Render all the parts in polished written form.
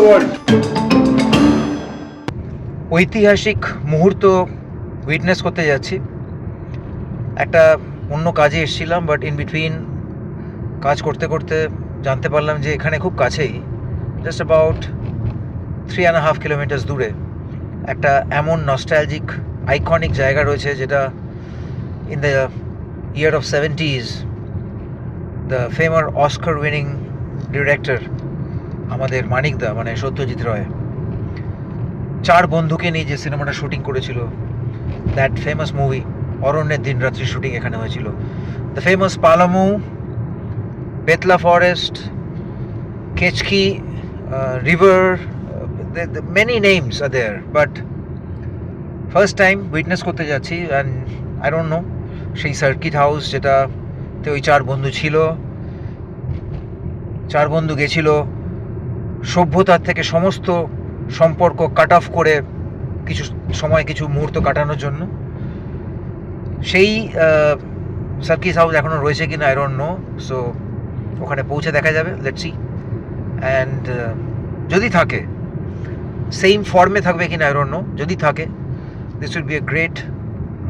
world. ঐতিহাসিক মুহূর্ত witness করতে যাচ্ছি। একটা অন্য কাজে এসেছিলাম, বাট ইন বিটুইন কাজ করতে করতে জানতে পারলাম যে এখানে খুব কাছেই, জাস্ট অ্যাবাউট 3.5 কিলোমিটার্স দূরে একটা এমন নস্টালজিক আইকনিক জায়গা রয়েছে যেটা in the year of 70s the famous Oscar winning director আমাদের মানিকদা, মানে সত্যজিৎ রায়, 4 বন্ধুকে নিয়ে যে সিনেমাটা শুটিং করেছিল, দ্যাট ফেমাস মুভি অরণ্যের দিন রাত্রি শুটিং এখানে হয়েছিল। The famous Palamu, Betla forest, Kechki river, many names are there, but first time witness করতে যাচ্ছি। অ্যান্ড আই ডোন্ট নো, সেই সার্কিট হাউস যেটাতে ওই 4 বন্ধু ছিল, 4 বন্ধু গেছিল সভ্যতার থেকে সমস্ত সম্পর্ক কাট অফ করে কিছু সময়, কিছু মুহূর্ত কাটানোর জন্য। সেই সার্কিট হাউস এখনও রয়েছে কিনা আই ডোন্ট নো, সো ওখানে পৌঁছে দেখা যাবে, লেটস সি। অ্যান্ড যদি থাকে, সেম ফর্মে থাকবে কিনা আই ডোন্ট নো, যদি থাকে, this will be a great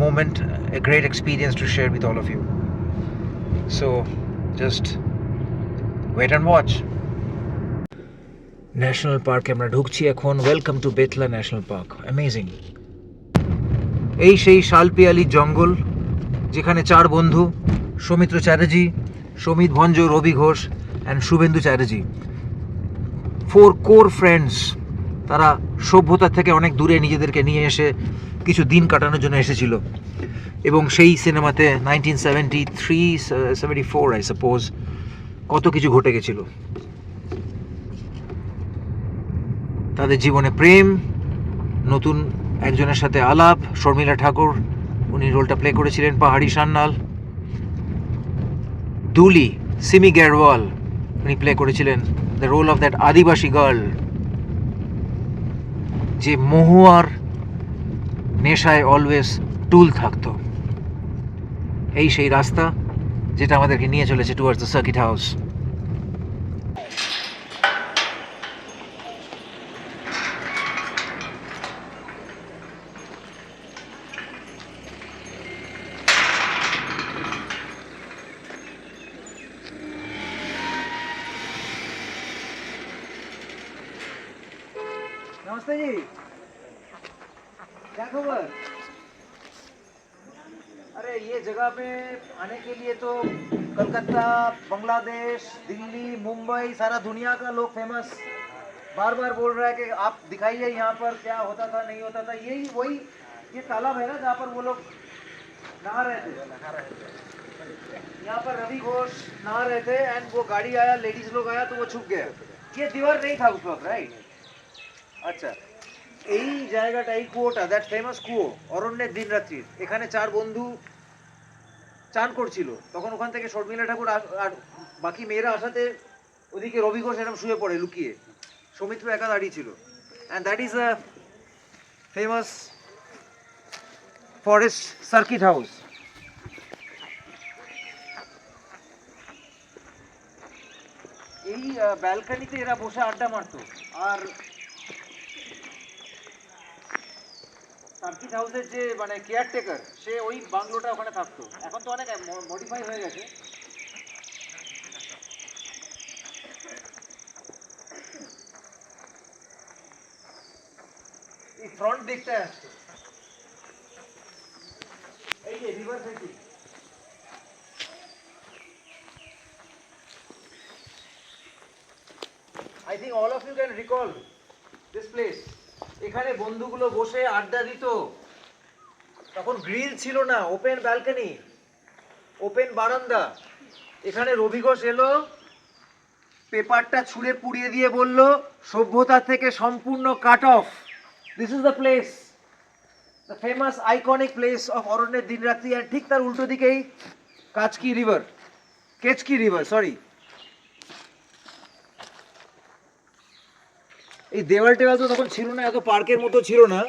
moment, a great experience to share with all of you. So just wait and watch. National পার্কে আমরা ঢুকছি এখন। Welcome to Betla national park. Amazing. এই সেই শালপিয়ালি জঙ্গল যেখানে 4 বন্ধু, Soumitra Chatterjee, Samit Bhanja, Rabi Ghosh and Subhendu Chatterjee, 4 core friends, তারা সভ্যতার থেকে অনেক দূরে নিজেদেরকে নিয়ে এসে কিছু দিন কাটানোর জন্য এসেছিল। এবং সেই সিনেমাতে 1973-74 আই সাপোজ কত কিছু ঘটে গেছিল। তাদের জীবনে প্রেম, নতুন একজনের সাথে আলাপ, শর্মিলা ঠাকুর, উনি রোলটা প্লে করেছিলেন, পাহাড়ি সান্যাল। দুলি, সিমি গ্যারওয়াল, উনি প্লে করেছিলেন the role of that adivasi girl, যে মহুয়ার নেশায় অলওয়েজ টুল থাকতো। এই সেই রাস্তা যেটা আমাদেরকে নিয়ে চলেছে টুয়ার্ডস দ্য সার্কিট হাউস। नमस्ते जी, क्या खबर? अरे ये जगह पे आने के लिए तो कलकत्ता, बांग्लादेश, दिल्ली, मुंबई, सारा दुनिया का लोग फेमस बार बार बोल रहा है कि आप दिखाइए यहाँ पर क्या होता था, नहीं होता था। यही वही ये तालाब है ना जहाँ पर वो लोग नहा रहे थे। यहाँ पर रवि घोष नहा रहे थे एंड वो गाड़ी आया, लेडीज लोग आया तो वो छुप गया। ये दीवार नहीं था उस वक्त, राइट? আচ্ছা, এই জায়গাটা, এই কুয়োটা, দ্যাট ফেমাস কুয়ো অরণ্যের দিন রাত্রির, এখানে 4 বন্ধু চান করছিল। তখন ওখান থেকে শর্মিলা ঠাকুর আর বাকি মেয়েরা আসাতে ওদিকে রবি ঘোষ এরকম শুয়ে পড়ে লুকিয়ে, সৌমিত্র একা দাঁড়িয়ে ছিল। And that is a famous forest circuit house. এই ব্যালকনিতে এরা বসে আড্ডা মারতো। আর সার্কিট হাউসের যে মানে কেয়ারটেকার, সে ওই বাংলোটা ওখানে থাকতো। এখন তো অনেক মডিফাই হয়ে গেছে। এই ফ্রন্ট দিকটায় আসতো, এই যে river facing. I think all of you can recall this place. এখানে বন্ধুগুলো বসে আড্ডা দিত। তখন গ্রিল ছিল না, ওপেন ব্যালকনি, ওপেন বারান্দা। এখানে রবি ঘোষ এলো, পেপারটা ছুঁড়ে পুড়িয়ে দিয়ে বলল, সভ্যতা থেকে সম্পূর্ণ cut off. This is the place, the famous iconic place of অরণ্যের দিন রাত্রি। আর ঠিক তার উল্টো দিকেই কাচকি রিভার, কেচকি রিভার, সরি। এই দেওয়াল টেওয়াল তো তখন ছিল না, এত পার্কের মতো ছিল না।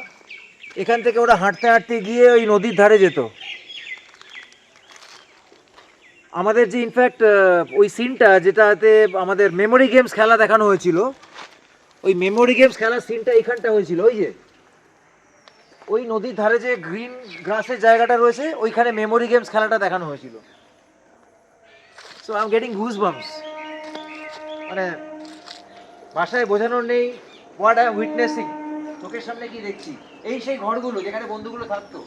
এখান থেকে ওরা হাঁটতে হাঁটতে গিয়ে ওই নদীর ধারে যেত। আমাদের যে ইনফ্যাক্ট ওই সিনটা যেটাতে আমাদের মেমোরি গেমস খেলা দেখানো হয়েছিল, ওই মেমোরি গেমস খেলার সিনটা এইখানটা হয়েছিল, ওই যে ওই নদীর ধারে যে গ্রিন গ্রাসের জায়গাটা রয়েছে ওইখানে মেমোরি গেমস খেলাটা দেখানো হয়েছিল। So I am getting goose bumps, মানে ভাষায় বোঝানোর নেই হোয়াট আই এম উইটনেসিং। চোখের সামনে কি দেখছি, এই সেই ঘরগুলো যেখানে বন্ধুগুলো থাকতো।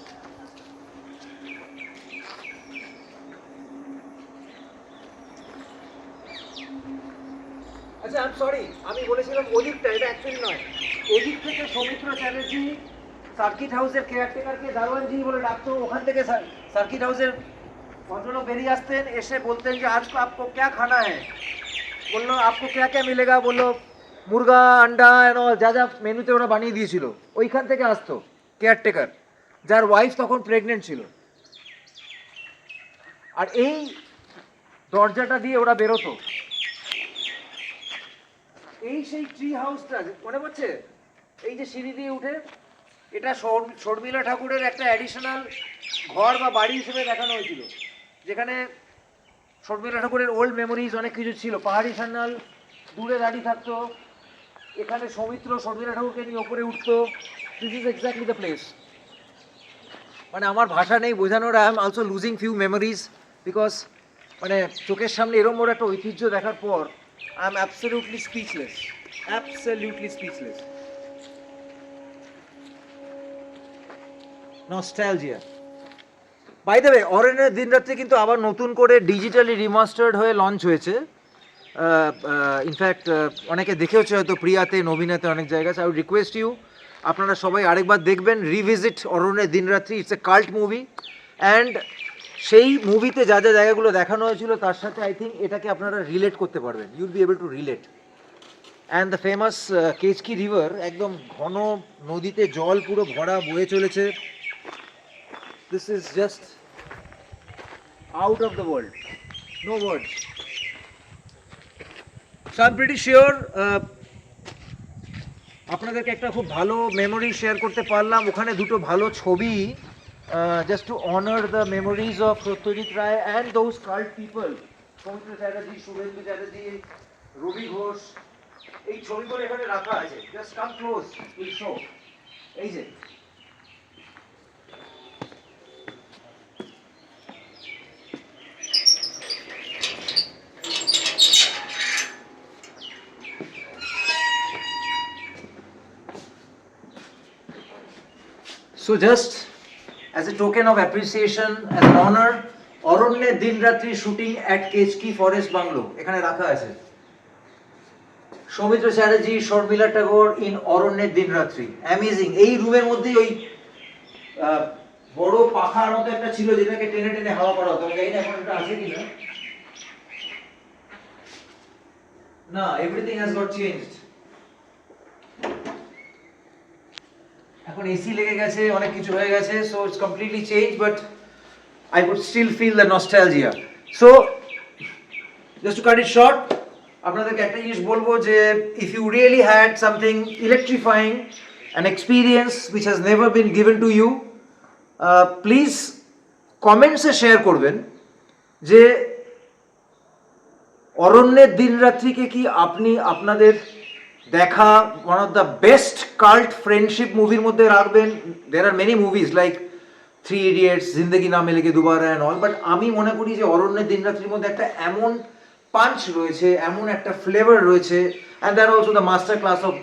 আচ্ছা আই এম সরি, আমি বলেছিলাম ওদিকটা, এটা অ্যাকচুয়ালি নয়। এদিক থেকে সৌমিত্র চ্যাটার্জি সার্কিট হাউসের কেয়ারটেকারকে দারোয়ানজি বলে ডাকতো, ওখান থেকে সার্কিট হাউসের ভদ্রলোক বেরিয়ে আসতেন, এসে বলতেন যে আজ আপকো ক্যা খানা হ্যায়, বললো আপকো ক্যা ক্যা মিলেগা, বললো মুরগা আন্ডা এন অল, যা যা মেনুতে ওরা বানিয়ে দিয়েছিল ওইখান থেকে আসতো কেয়ারটেকার, যার ওয়াইফ তখন প্রেগনেন্ট ছিল। আর এই দরজাটা দিয়ে ওরা বেরোতো। এই সেই ট্রি হাউসটা মনে পড়ছে, এই যে সিঁড়ি দিয়ে উঠে, এটা শর্মিলা ঠাকুরের একটা অ্যাডিশনাল ঘর বা বাড়ি হিসেবে দেখানো হয়েছিল, যেখানে শর্মিলা ঠাকুরের ওল্ড মেমোরিজ অনেক কিছু ছিল। পাহাড়ি সান্যাল দূরে দাঁড়িয়ে থাকতো, এখানে সৌমিত্র শর্মিলা ঠাকুরকে নিয়ে ওপরে উঠতো। This is exactly the place. মানে আমার ভাষা নেই বোঝানোর, I am also losing few memories, because মানে চোখের সামনে এরম বড় একটা ঐতিহ্য দেখার পর I am absolutely speechless, absolutely speechless. Nostalgia. By the way, Aranyer Din Ratri কিন্তু আবার নতুন করে ডিজিটালি রিমাস্টার্ড হয়ে লঞ্চ হয়েছে। ইনফ্যাক্ট অনেকে দেখেওছে হয়তো, প্রিয়াতে, নবীনাতে, অনেক জায়গায়। আই উড রিকোয়েস্ট ইউ, আপনারা সবাই আরেকবার দেখবেন, রিভিজিট অরণ্যের দিনরাত্রি। It's a cult movie, and সেই মুভিতে যা যা জায়গাগুলো দেখানো হয়েছিল তার সাথে আই থিঙ্ক এটাকে আপনারা রিলেট করতে পারবেন, you'll be able to relate. And the famous Kechki river, একদম ঘন নদীতে জল পুরো ভরা বয়ে চলেছে। This is just out of the world, no words. So I'm pretty sure আপনাদেরকে একটা খুব ভালো মেমোরি শেয়ার করতে পারলাম। ওখানে দুটো ভালো ছবি, just to honor the memories of Satyajit Ray and those cult people, Soumitra Chatterjee, Suvendu Chatterjee, রবি ঘোষ। এই ছবিগুলো এখানে রাখা আছে, just come close, we'll show. এই যে So just as a token of appreciation, as an honor, অরণ্যে দিনরাত্রি শুটিং at কেচকি ফরেস্ট বাংলো এখানে রাখা আছে। সৌমিত্র চ্যাটার্জি, শর্মিলা ঠাকুর ইন অরণ্যের দিনরাত্রি, অ্যামেজিং। এই রুমের মধ্যেই ওই বড় পাখার মতো একটা ছিল যেটাকে টেনে টেনে হাওয়া করা হতো, জানি না এখন এটা আছে কিনা। না, এভরিথিং হ্যাজ গট চেঞ্জড। এখন এসি লেগে গেছে, অনেক কিছু হয়ে গেছে, so it's completely change, but I could still feel the nostalgia. So just to cut it short, আপনাদেরকে একটা জিনিস বলবো যে if you really had something electrifying, an experience which has never been given to you, please কমেন্টসে share করবেন যে অরণ্যের দিনরাত্রিকে কি আপনি আপনাদের দেখা one of the best cult friendship মুভির মধ্যে রাখবেন। দের আর many movies like 3 idiots, Zindagi Na Milegi Dobara and all, but আমি মনে করি যে অরণ্যের দিনরাত্রির মধ্যে একটা এমন পাঞ্চ রয়েছে, এমন একটা ফ্লেভার রয়েছে, and that also the master class of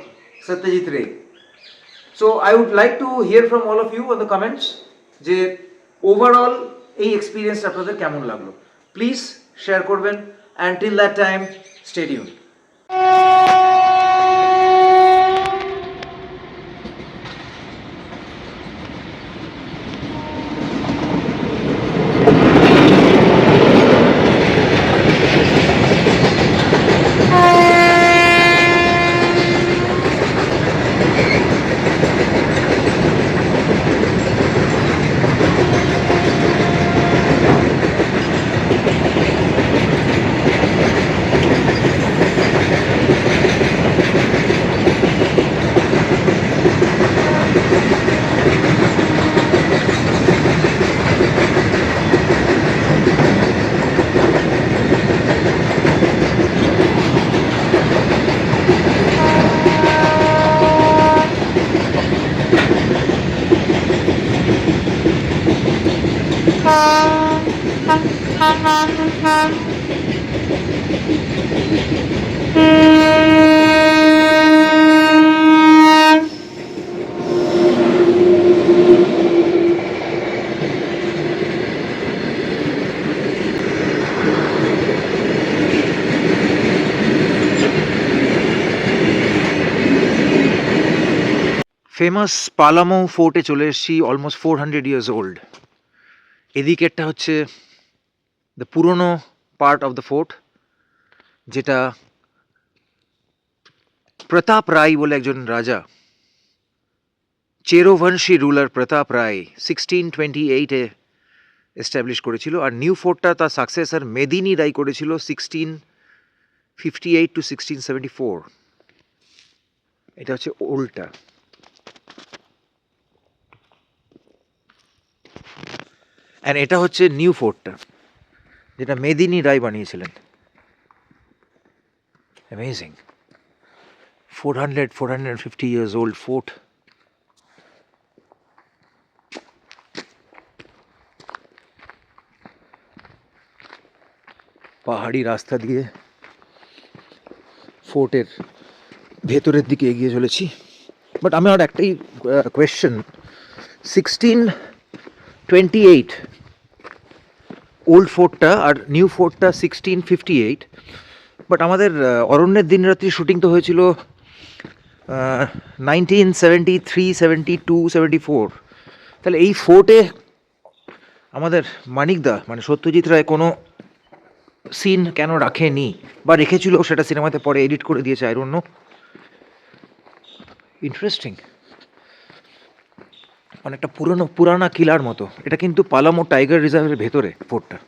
Satyajit Ray. So I would like to hear from all of you on the comments যে ওভারঅল এই এক্সপিরিয়েন্সটা আপনাদের কেমন লাগলো। প্লিজ শেয়ার করবেন, and till that time stay tuned. Famous Palamau ফোর্টে চলে এসেছি, অলমোস্ট 400 ইয়ার্স ওল্ড। এদিকেরটা হচ্ছে দ্য পুরনো পার্ট অফ দ্য ফোর্ট, যেটা প্রতাপ রায় বলে একজন রাজা, চেরোবংশী রুলার প্রতাপ রায় 1628-এ এস্টাবলিশ করেছিল। আর নিউ ফোর্টটা তার সাকসেসর মেদিনী রায় করেছিল 1658 to 1674। এটা হচ্ছে ওল্ডটা। অ্যান্ড এটা হচ্ছে নিউ ফোর্টটা, যেটা মেদিনী রায় বানিয়েছিলেন। অ্যামেজিং। 450 years old fort. পাহাড়ি রাস্তা দিয়ে ফোর্টের ভেতরের দিকে এগিয়ে চলেছি। বাট আমার একটাই কোয়েশ্চেন, 1628 ওল্ড ফোর্টটা আর নিউ ফোর্টটা 1658, বাট আমাদের অরণ্যের দিনরাত্রি শুটিং তো হয়েছিল 1973, 72, 74। তাহলে এই ফোর্টে আমাদের মানিকদা মানে সত্যজিৎ রায় কোনো সিন কেন রাখেনি, বা রেখেছিল সেটা সিনেমাতে পরে এডিট করে দিয়েছে, আই ডোন্ট নো। ইন্টারেস্টিং। অনেকটা পুরানা কিলার মতো। এটা কিন্তু পালামৌ টাইগার রিজার্ভের ভেতরে ফোর্টটা।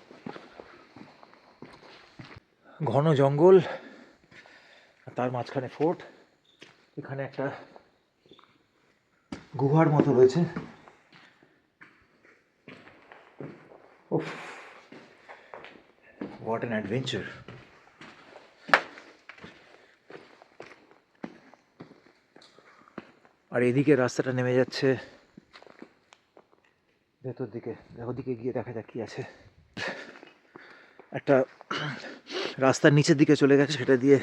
ঘন জঙ্গল, তার মাঝখানে ফোর্ট। এখানে একটা গুহার মতো রয়েছে। ওফ, হোয়াট অ্যান অ্যাডভেঞ্চার। আর এদিকে রাস্তাটা নেমে যাচ্ছে ভেতর দিকে। ওদিকে গিয়ে দেখা যাক কি আছে। একটা রাস্তার নিচের দিকে চলে গেছে, সেটা দিয়ে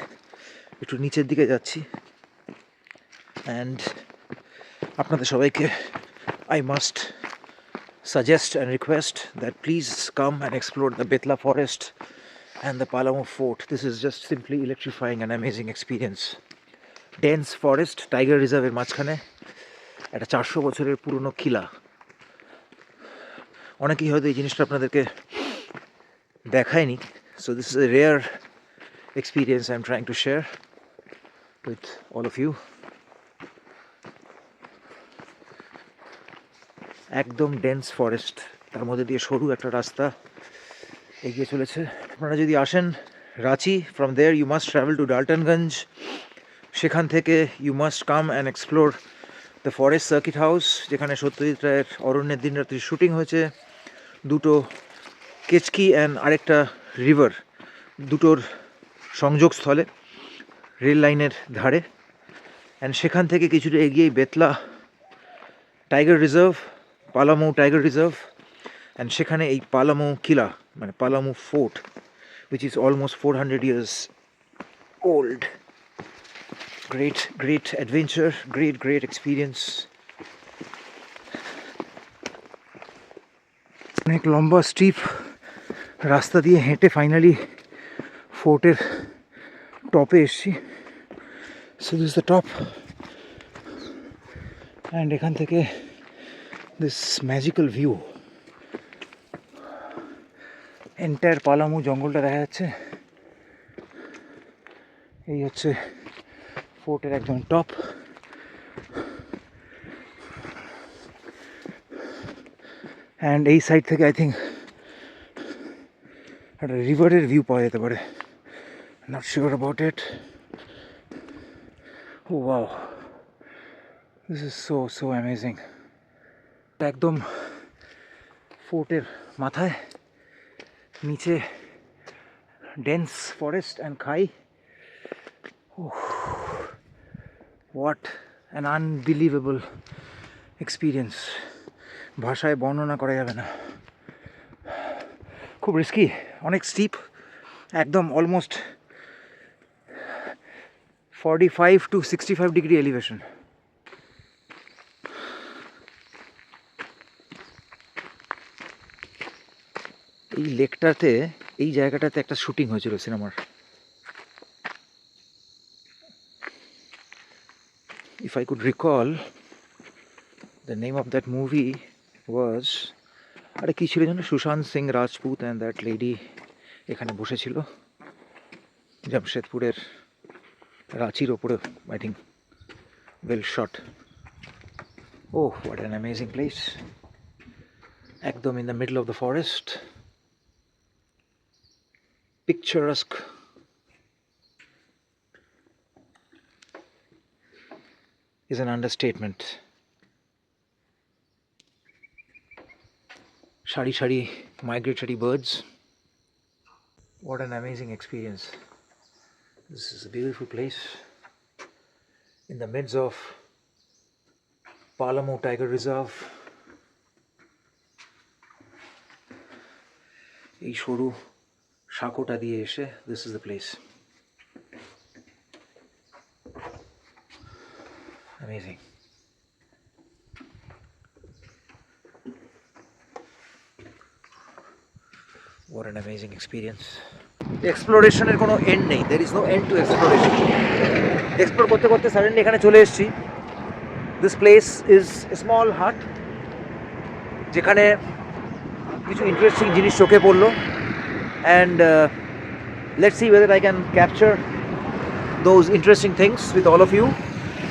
একটু নিচের দিকে যাচ্ছি। অ্যান্ড আপনাদের সবাইকে I must suggest and request that please come and explore the Betla forest and the Palamau fort. This is just simply electrifying and amazing experience. Dense forest, Tiger Reserve এর মাঝখানে একটা 400 বছরের পুরনো কিলা। অনেকেই হয়তো এই জিনিসটা আপনাদেরকে দেখায়নি, so this is a rare experience I'm trying to share with all of you. একদম ডেন্স ফরেস্ট, তার মধ্যে দিয়ে সরু একটা রাস্তা এগিয়ে চলেছে। আপনারা যদি আসেন Ranchi, from there you must travel to Daltonganj. সেখান থেকে you must come and explore the forest circuit house, যেখানে সত্যজিৎ রায়ের অরণ্যের দিনরাত্রি শুটিং হয়েছে। দুটো কেচকি অ্যান্ড আরেকটা রিভার, দুটোর সংযোগস্থলে, রেল লাইনের ধারে। অ্যান্ড সেখান থেকে কিছুটা এগিয়েই Betla tiger reserve, Palamau tiger reserve. And সেখানে এই পালামৌ কিলা মানে Palamau fort, which is almost 400 years old. Great adventure, great experience. অনেক লম্বা স্টিপ রাস্তা দিয়ে হেঁটে ফাইনালি ফোর্টের টপে এসছি। So this is the top, and এখান থেকে this magical view, entire Palamau জঙ্গলটা দেখা যাচ্ছে। এই হচ্ছে ফোর্টের একদম টপ। অ্যান্ড এই সাইড থেকে আই থিঙ্ক একটা রিভারের ভিউ পাওয়া যেতে পারে, not sure about it. Oh wow, this is so amazing. একদম ফোর্টের মাথায়, নিচে ডেন্স ফরেস্ট অ্যান্ড খাই। হোয়াট অ্যান আনবিলিভেবল এক্সপিরিয়েন্স, ভাষায় বর্ণনা করা যাবে না। খুব রিস্কি, অনেক স্টিপ, একদম অলমোস্ট 45 to 65 ডিগ্রি এলিভেশন। এই লেকটাতে, এই জায়গাটাতে একটা শুটিং হয়েছিল সিনেমার। If I could recall, the name of that movie was, আরে কি ছিল জানো, Sushant Singh Rajput and that lady এখানে বসেছিল জামশেদপুরের রাঁচির ওপরে, I think, well shot. Oh, what an amazing place, একদম in the middle of the forest, picturesque. Is an understatement. Shari shari migratory birds. What an amazing experience. This is a beautiful place in the midst of Palamu Tiger Reserve. এই সরু সাঁকোটা দিয়ে এসে, this is the place. Amazing. What an amazing experience. এক্সপ্লোরেশনের কোনো and নেই, there is no end to exploration. Explore করতে করতে suddenly এখানে চলে এসেছি। This place is a small hut, যেখানে কিছু ইন্টারেস্টিং জিনিস চোখে পড়লো, and let's see whether I can capture those interesting things with all of you.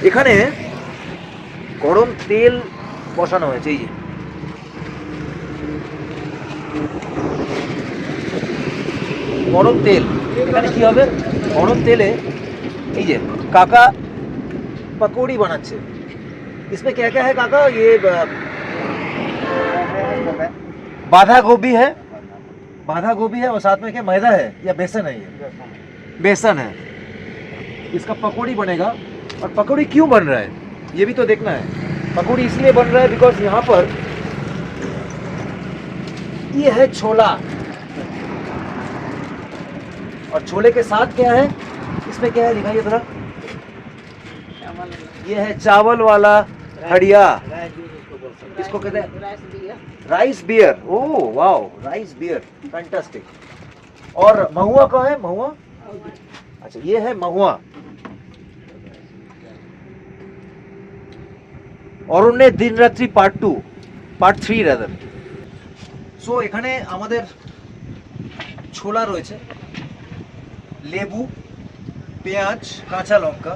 এখানে গরম তেল বসানো হয়েছে, এই যে গরম তেল। এখানে কি হবে, গরম তেলে এই যে কাকা पकौड़ी बनाচ্ছে। इसमें क्या क्या है काका? ये बाधा गोभी है, बाधा गोभी है, और साथ में क्या मैदा है या बेसन है? ये बेसन है। इसका पकौड़ी बनेगा, और पकौड़ी क्यों बन रहा है ये भी तो देखना है। पकौड़ी इसलिए बन रहा है बिकॉज यहाँ पर ये है छोला, और छोले के साथ क्या है, इसमें क्या है दिखाइए जरा। ये है चावल वाला हड़िया, इसको कहते हैं rice beer. Oh wow, rice beer, fantastic. और महुआ का है, महुआ, अच्छा ये है महुआ। অরণ্যে দিনরাত্রি পার্ট 2, পার্ট 3 রাদার। সো এখানে আমাদের ছোলা রয়েছে, লেবু, পেঁয়াজ, কাঁচা লঙ্কা,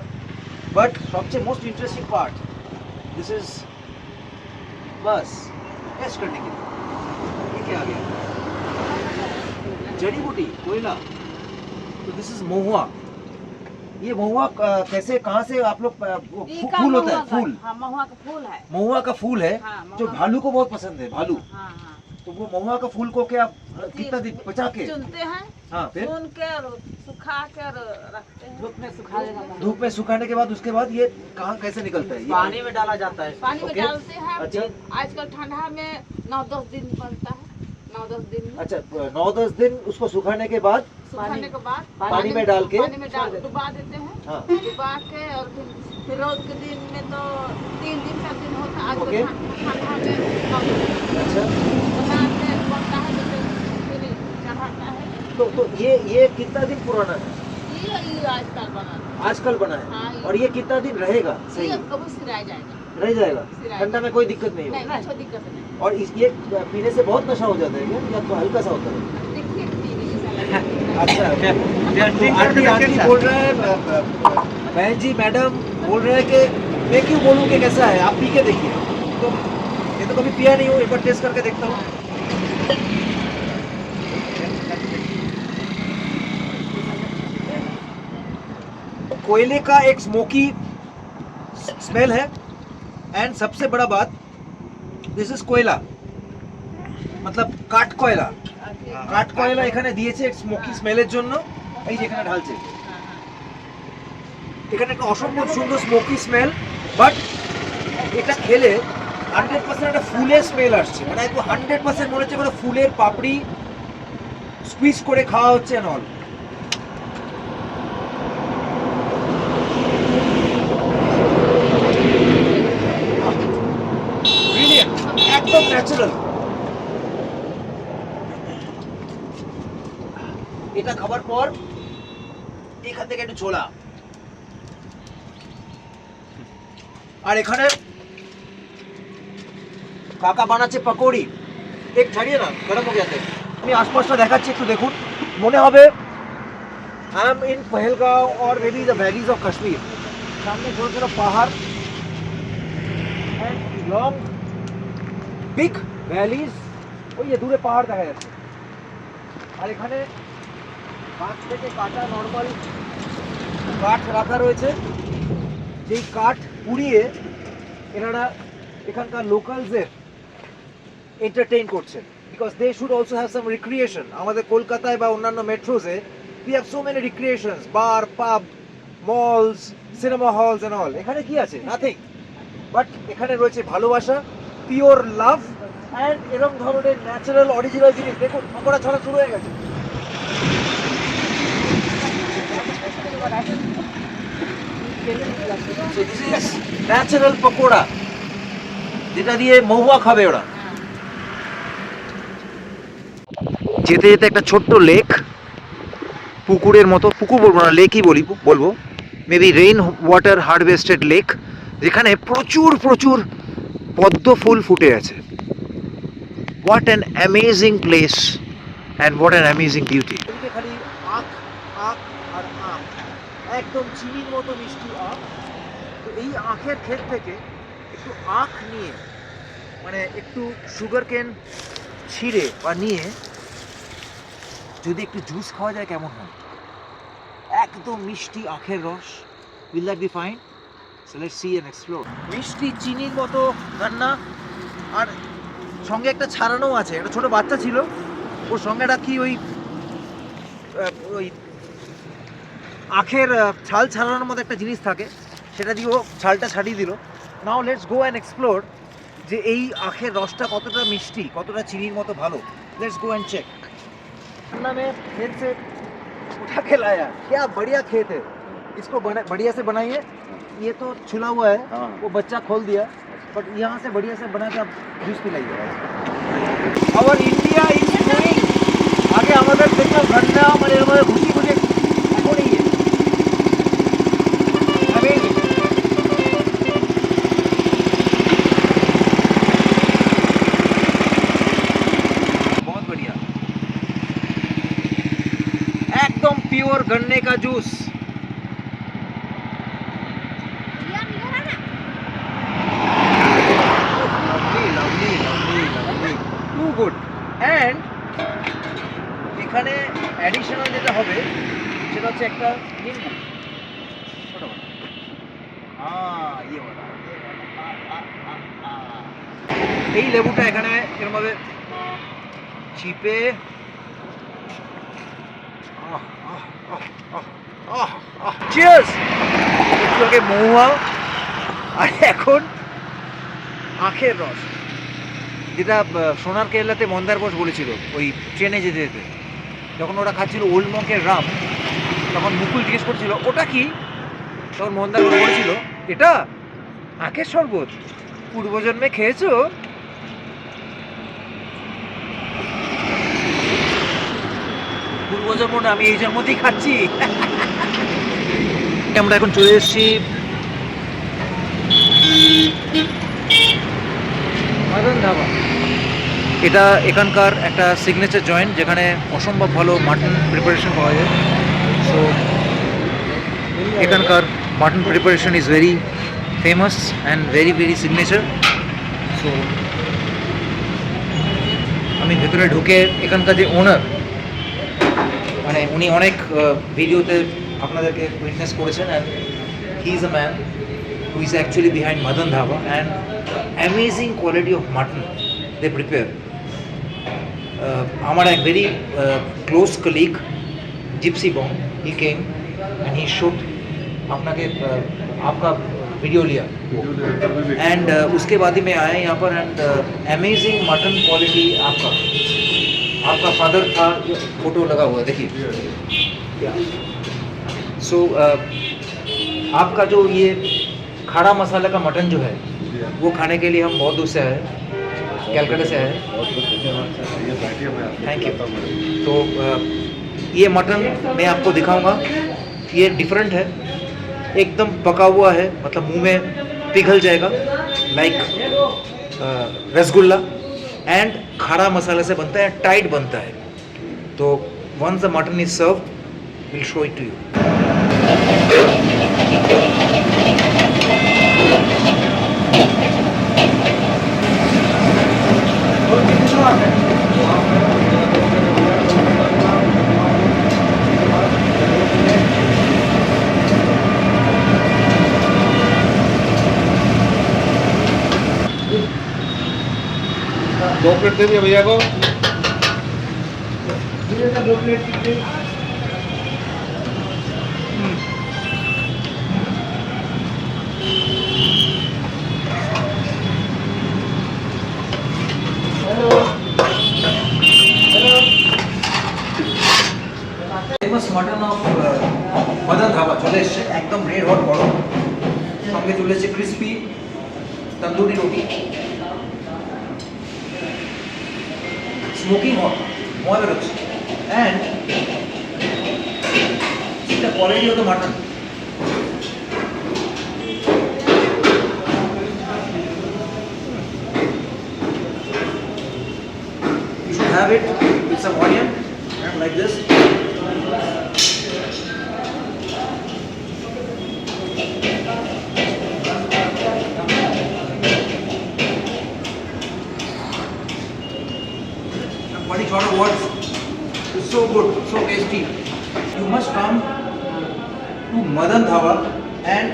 বাট সবচেয়ে most interesting part, this is बस टेस्ट करने के लिए। ये क्या आ गया, जड़ी बूटी, कोयला। तो दिस इज महुआ। ये महुआ कैसे, कहाँ से आप लोग, फूल होता है, फूल, हाँ, महुआ का फूल है। महुआ का फूल है, हाँ, महुआ जो भालू को बहुत पसंद है, भालू। हाँ, हाँ। तो वो महुआ का फूल को क्या कितना दिन बचा के, चुनते हैं, हाँ, फिर चुन के और सुखा के और रखते हैं, धूप में सुखा देना है। धूप में सुखाने के बाद उसके बाद ये कहाँ कैसे निकलता है? ये पानी में डाला जाता है। पानी में ओके। डालते हैं। अच्छा। आजकल ठंडा में 9-10 दिन बनता है, 9-10 दिन में अच्छा, 9-10 दिन उसको सुखाने के बाद सुखाने के बाद पानी में डाल के, पानी में डाल डुबा देते हैं। हाँ, डुबा के और फिर रोज के दिन में तो 3 दिन 4 दिन होता है। ओके। आजकल ठंडा में 9 दिन अच्छा। बनाते हैं, बनता है, जैसे फिर चढ़ाता है। तो ये कितना दिन पुराना है? ये आजकल बना है। आजकल बना है। हाँ, ये- और ये कितना दिन रहेगा सही? ये कभी सिराय जाएगा, रह जाएगा, सिराय ठंडा में कोई दिक्कत नहीं नहीं, होगी। कुछ दिक्कत नहीं। और ये पीने से बहुत नशा हो जाता है क्या, या तो हल्का सा होता है? देखिए पीने जैसा लगता है। अच्छा, तो आंटी आंटी बोल रहा है, बहन जी, मैडम बोल रहे हैं कि मैं क्यों बोलूँ कि कैसा है, आप पी के देखिए। तो ये तो कभी पिया नहीं हूँ, एक बार टेस्ट करके देखता हूँ। कोयले का एक स्मोकी स्मेल है, एंड सबसे बड़ा बात, दिस इज कोयला, मतलब কাঠ কয়লা। কাঠ কয়লা এখানে দিয়েছে এক স্মোকি স্মেলের জন্য, এই যে এখানে ঢালছে। এখানে একটা অসম্ভব সুন্দর স্মোকি স্মেল, বাট এটা খেলে 100% একটা ফুলের স্মেল আসছে, মানে একদম 100% মনে হচ্ছে কোনো ফুলের পাপড়ি স্কুইজ করে খাওয়া হচ্ছে নল। ব্রিলিয়ান্ট, একদম ন্যাচারাল। এটা খাবার পর এখান থেকে একটু ছোলা, আর এখানে কাকা বানাচ্ছে পকোড়ি। এক ছাড়িয়ে না, গরম হয়ে যাতে। আমি আশপাশটা দেখাচ্ছি, একটু দেখুন। মনে হবে আই এম ইন পহেলগাঁও और may be the valleys of Kashmir. सामने ছোট ছোট পাহাড় and long big valleys। ওই যে দূরে পাহাড় দেখা যাচ্ছে। আর এখানে গাছ থেকে কাটা নর্মাল কাঠ রাখা রয়েছে, যেই কাঠ পুড়িয়ে এনারা এখানকার লোকালসদের এন্টারটেইন করছেন, because they should also have some recreation. আমাদের কলকাতায় বা অন্যান্য মেট্রোসে we have so many recreations, bar, pub, malls, cinema halls and all. এখানে কি আছে? Nothing. বাট এখানে রয়েছে ভালোবাসা, পিওর লাভ, অ্যান্ড এরকম ধরনের ন্যাচারাল অরিজিনাল জিনিস। দেখুন পকোড়া ছড়া শুরু হয়ে গেছে। So this is natural pakora, যেটা দিয়ে মহুয়া খাবে ওরা। যেতে যেতে একটা ছোট্ট লেক, পুকুরের মতো, পুকুর বলবো না, লেকই বলবো, maybe rain water harvested lake, যেখানে প্রচুর প্রচুর পদ্ম ফুল ফুটে আছে। What an amazing place and what an amazing beauty. খালি আখ আখ আর আখ, একদম চিনির মতো মিষ্টি আখ। তো এই আখের ক্ষেত থেকে একটু আখ নিয়ে, মানে একটু সুগার কেন ছিঁড়ে বা নিয়ে যদি একটু জুস খাওয়া যায় কেমন হয়? একদম মিষ্টি আখের রস। Will that be fine? So let's see and explore. মিষ্টি চিনির মতো রান্না, আর সঙ্গে একটা ছাড়ানো আছে। একটা ছোট বাচ্চা ছিল, ওর সঙ্গে একটা কি ওই আখের ছাল ছাড়ানোর মতো একটা জিনিস থাকে, সেটা দিয়ে ও ছালটা ছাড়িয়ে দিল। Now let's go and explore যে এই আখের রসটা কতটা মিষ্টি, কতটা চিনির মতো ভালো। Let's go and check. में खेत से उठा के लाया, क्या बढ़िया खेत है। इसको बढ़िया से बनाइए। ये तो छुला हुआ है, वो बच्चा खोल दिया, बट यहाँ से बढ़िया से बना के आप जूस पिलाइए। और इंडिया इज ग्रोइंग। आगे हमारे देखना घटना মানে আমাদের খুশি খুশি এখনই अमेजिंग। एकदम प्योर गन्ने का जूस। Too good. एंड এখানে অ্যাডিশনাল যেটা হবে সেটা হচ্ছে একটা নিম্বু, ছোট বড়। এই লেবুটা এখানে এর মধ্যে চিপে চিয়ার্স। একটু আগে মহুয়া, আর এখন আখের রস, যেটা সোনার কেল্লাতে মন্দার ঘোষ বলেছিল ওই ট্রেনে যেতে যেতে, যখন ওরা খাচ্ছিল ওল্ড মঙ্কের রাম, তখন মুকুল জিজ্ঞেস করছিল ওটা কি, তখন মন্দার ঘোষ বলেছিল এটা আখের শরবত, পূর্বজন্মে খেয়েছো। পূর্বজন্ম না, আমি এই জন্মতেই খাচ্ছি। আমরা এখন চলে এসেছি মাদন ধাবা। এটা এখানকার একটা সিগনেচার জয়েন্ট, যেখানে অসম্ভব ভালো মাটন প্রিপারেশন পাওয়া যায়। সো এখানকার mutton preparation is very famous and very very signature. So আমি ভেতরে ঢুকে এখানকার যে ওনার, মানে উনি অনেক ভিডিওতে আপনাদেরকে উইটনেস করেছেন, and he is a man who is actually behind Madan Dhaba, and amazing quality of mutton they prepare. আমার এক ভেরি ক্লোজ কলিগ जिप्सी बॉम, he came and he shoot आपके आपका वीडियो लिया, एंड उसके बाद ही मैं आया यहाँ पर, एंड अमेजिंग मटन क्वालिटी आपका। आपका फादर था, फोटो लगा हुआ है देखिए। सो आपका जो ये खड़ा मसाला का मटन जो है वो खाने के लिए हम बहुत दूर से आए हैं, कैलकाटा से आए हैं। Thank you. तो ये मटन मैं आपको दिखाऊंगा, ये डिफरेंट है, एकदम पका हुआ है, मतलब मुंह में पिघल जाएगा लाइक रसगुल्ला, एंड खड़ा मसाला से बनता है, टाइट बनता है। तो once the mutton is serve will show it to you. दो प्लेट दे दिया भैया को। दो plate. Famous mutton of Madan Dhaba চলে এসছে, একদম রেড হট গরম, সঙ্গে চলে এসছে ক্রিস্পি তন্দুরি রুটি, স্মোকিং হট, মজা বেরোচ্ছে, and the quality of the mutton. You should have it with some onion like this. I'm running short of words. It's so good, so tasty. You must come to Madan Dhaba and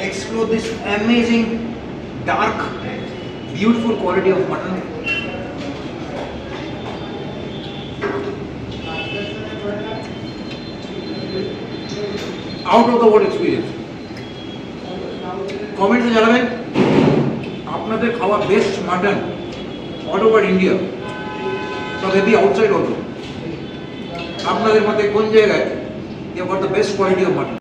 explore this amazing, dark, beautiful quality of mutton. Out of the world experience. কমেন্টে জানাবেন আপনাদের খাওয়া best mutton all over India, so maybe outside also. আপনাদের মতে কোন জায়গায় you got the best quality of mutton.